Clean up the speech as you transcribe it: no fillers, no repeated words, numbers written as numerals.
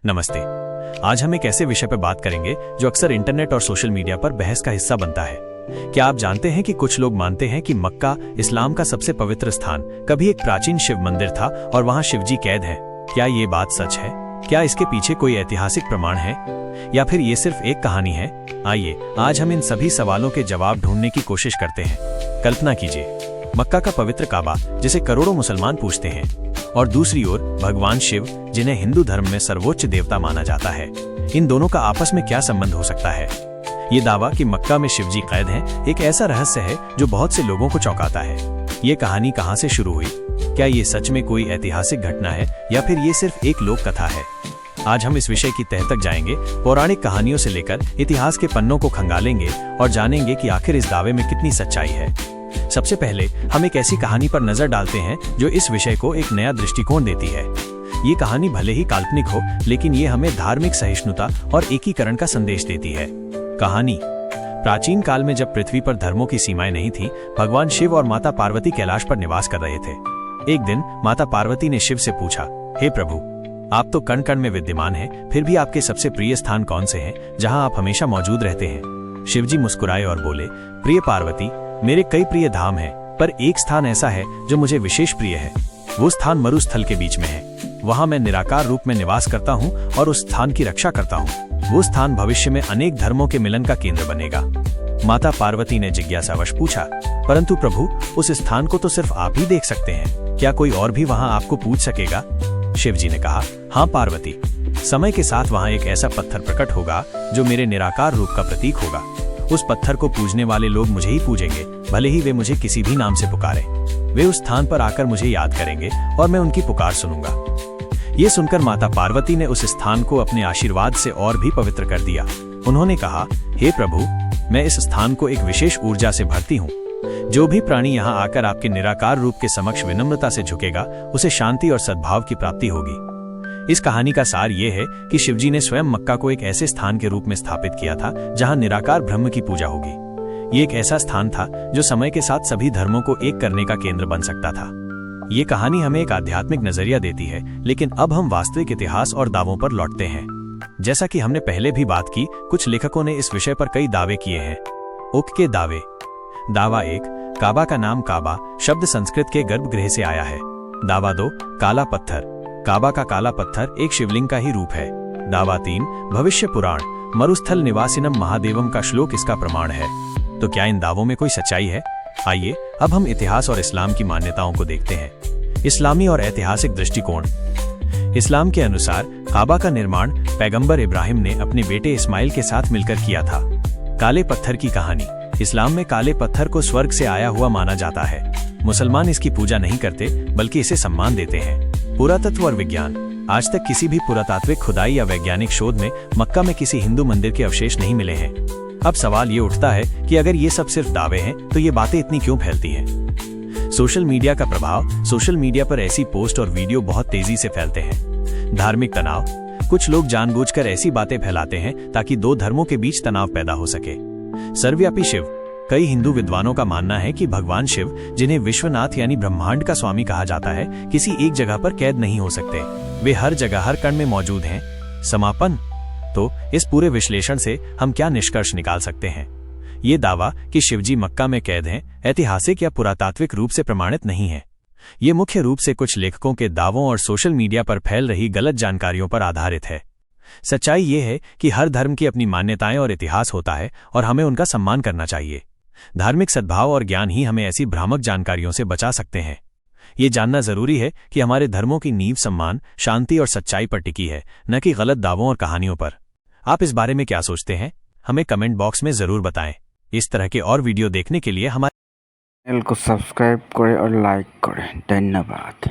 नमस्ते। आज हम एक ऐसे विषय पर बात करेंगे जो अक्सर इंटरनेट और सोशल मीडिया पर बहस का हिस्सा बनता है। क्या आप जानते हैं कि कुछ लोग मानते हैं कि मक्का इस्लाम का सबसे पवित्र स्थान कभी एक प्राचीन शिव मंदिर था और वहां शिवजी कैद हैं? क्या ये बात सच है? क्या इसके पीछे कोई ऐतिहासिक प्रमाण है या फिर ये सिर्फ एक कहानी है? आइए आज हम इन सभी सवालों के जवाब ढूंढने की कोशिश करते हैं। कल्पना कीजिए, मक्का का पवित्र काबा जिसे करोड़ों मुसलमान पूजते हैं, और दूसरी ओर भगवान शिव जिन्हें हिंदू धर्म में सर्वोच्च देवता माना जाता है। इन दोनों का आपस में क्या संबंध हो सकता है? ये दावा कि मक्का में शिवजी कैद हैं एक ऐसा रहस्य है जो बहुत से लोगों को चौंकाता है। ये कहानी कहां से शुरू हुई? क्या ये सच में कोई ऐतिहासिक घटना है या फिर ये सिर्फ एक लोक कथा है? आज हम इस विषय की तह तक जाएंगे, पौराणिक कहानियों से लेकर इतिहास के पन्नों को खंगालेंगे और जानेंगे कि आखिर इस दावे में कितनी सच्चाई है। सबसे पहले हम एक ऐसी कहानी पर नजर डालते हैं जो इस विषय को एक नया दृष्टिकोण देती है। ये कहानी भले ही काल्पनिक हो, लेकिन ये हमें धार्मिक सहिष्णुता और एकीकरण का संदेश देती है। कहानी प्राचीन काल में जब पृथ्वी पर धर्मों की सीमाएं नहीं थी, भगवान शिव और माता पार्वती कैलाश पर निवास कर रहे थे। एक दिन माता पार्वती ने शिव से पूछा, हे प्रभु, आप तो कण कण में विद्यमान हैं, फिर भी आपके सबसे प्रिय स्थान कौन से हैं जहां आप हमेशा मौजूद रहते हैं? शिवजी मुस्कुराए और बोले, प्रिय पार्वती, मेरे कई प्रिय धाम हैं, पर एक स्थान ऐसा है जो मुझे विशेष प्रिय है। वो स्थान मरुस्थल के बीच में है। वहां मैं निराकार रूप में निवास करता हूँ और उस स्थान की रक्षा करता हूँ। वो स्थान भविष्य में अनेक धर्मों के मिलन का केंद्र बनेगा। माता पार्वती ने जिज्ञासावश पूछा, परंतु प्रभु, उस स्थान को तो सिर्फ आप ही देख सकते हैं, क्या कोई और भी वहां आपको पूज सकेगा? शिवजी ने कहा, हाँ पार्वती, समय के साथ वहां एक ऐसा पत्थर प्रकट होगा जो मेरे निराकार रूप का प्रतीक होगा। उस पत्थर को पूजने वाले लोग मुझे ही पूजेंगे, भले ही वे मुझे किसी भी नाम से पुकारें। वे उस स्थान पर आकर मुझे याद करेंगे और मैं उनकी पुकार सुनूंगा। ये सुनकर माता पार्वती ने उस स्थान को अपने आशीर्वाद से और भी पवित्र कर दिया। उन्होंने कहा, हे प्रभु, मैं इस स्थान को एक विशेष ऊर्जा से भरती हूँ। जो भी प्राणी यहाँ आकर आपके निराकार रूप के समक्ष विनम्रता से झुकेगा, उसे शांति और सद्भाव की प्राप्ति होगी। इस कहानी का सार ये है कि शिवजी ने स्वयं मक्का को एक ऐसे स्थान के रूप में स्थापित किया था जहां निराकार ब्रह्म की पूजा होगी। ये एक ऐसा स्थान था जो समय के साथ सभी धर्मों को एक करने का केंद्र बन सकता था। ये कहानी हमें एक आध्यात्मिक नजरिया देती है, लेकिन अब हम वास्तविक इतिहास और दावों पर लौटते हैं। जैसा कि हमने पहले भी बात की, कुछ लेखकों ने इस विषय पर कई दावे किए हैं। उक्त के दावे। दावा 1, काबा का नाम काबा शब्द संस्कृत के गर्भगृह से आया है। दावा 2, काला पत्थर। काबा का काला पत्थर एक शिवलिंग का ही रूप है। दावा 3, भविष्य पुराण मरुस्थल निवासिनम महादेवम का श्लोक इसका प्रमाण है। तो क्या इन दावों में कोई सच्चाई है? आइए अब हम इतिहास और इस्लाम की मान्यताओं को देखते हैं। इस्लामी और ऐतिहासिक दृष्टिकोण। इस्लाम के अनुसार काबा का निर्माण पैगंबर इब्राहिम ने अपने बेटे इस्माइल के साथ मिलकर किया था। काले पत्थर की कहानी। इस्लाम में काले पत्थर को स्वर्ग से आया हुआ माना जाता है। मुसलमान इसकी पूजा नहीं करते, बल्कि इसे सम्मान देते हैं। पुरातत्व और विज्ञान। आज तक किसी भी पुरातात्विक खुदाई या वैज्ञानिक शोध में मक्का में किसी हिंदू मंदिर के अवशेष नहीं मिले हैं। अब सवाल ये उठता है कि अगर ये सब सिर्फ दावे हैं, तो ये बातें इतनी क्यों फैलती हैं? सोशल मीडिया का प्रभाव। सोशल मीडिया पर ऐसी पोस्ट और वीडियो बहुत तेजी से फैलते हैं। धार्मिक तनाव। कुछ लोग जानबूझकर ऐसी बातें फैलाते हैं ताकि दो धर्मों के बीच तनाव पैदा हो सके। सर्वव्यापी शिव। कई हिंदू विद्वानों का मानना है कि भगवान शिव, जिन्हें विश्वनाथ यानी ब्रह्मांड का स्वामी कहा जाता है, किसी एक जगह पर कैद नहीं हो सकते। वे हर जगह हर कण में मौजूद हैं। समापन। तो इस पूरे विश्लेषण से हम क्या निष्कर्ष निकाल सकते हैं? ये दावा कि शिवजी मक्का में कैद हैं ऐतिहासिक या पुरातात्विक रूप से प्रमाणित नहीं है। ये मुख्य रूप से कुछ लेखकों के दावों और सोशल मीडिया पर फैल रही गलत जानकारियों पर आधारित है। सच्चाई ये है कि हर धर्म की अपनी मान्यताएं और इतिहास होता है और हमें उनका सम्मान करना चाहिए। धार्मिक सद्भाव और ज्ञान ही हमें ऐसी भ्रामक जानकारियों से बचा सकते हैं। ये जानना जरूरी है कि हमारे धर्मों की नींव सम्मान, शांति और सच्चाई पर टिकी है, न कि गलत दावों और कहानियों पर। आप इस बारे में क्या सोचते हैं? हमें कमेंट बॉक्स में जरूर बताएं। इस तरह के और वीडियो देखने के लिए हमारे चैनल को सब्सक्राइब करें और लाइक करें। धन्यवाद।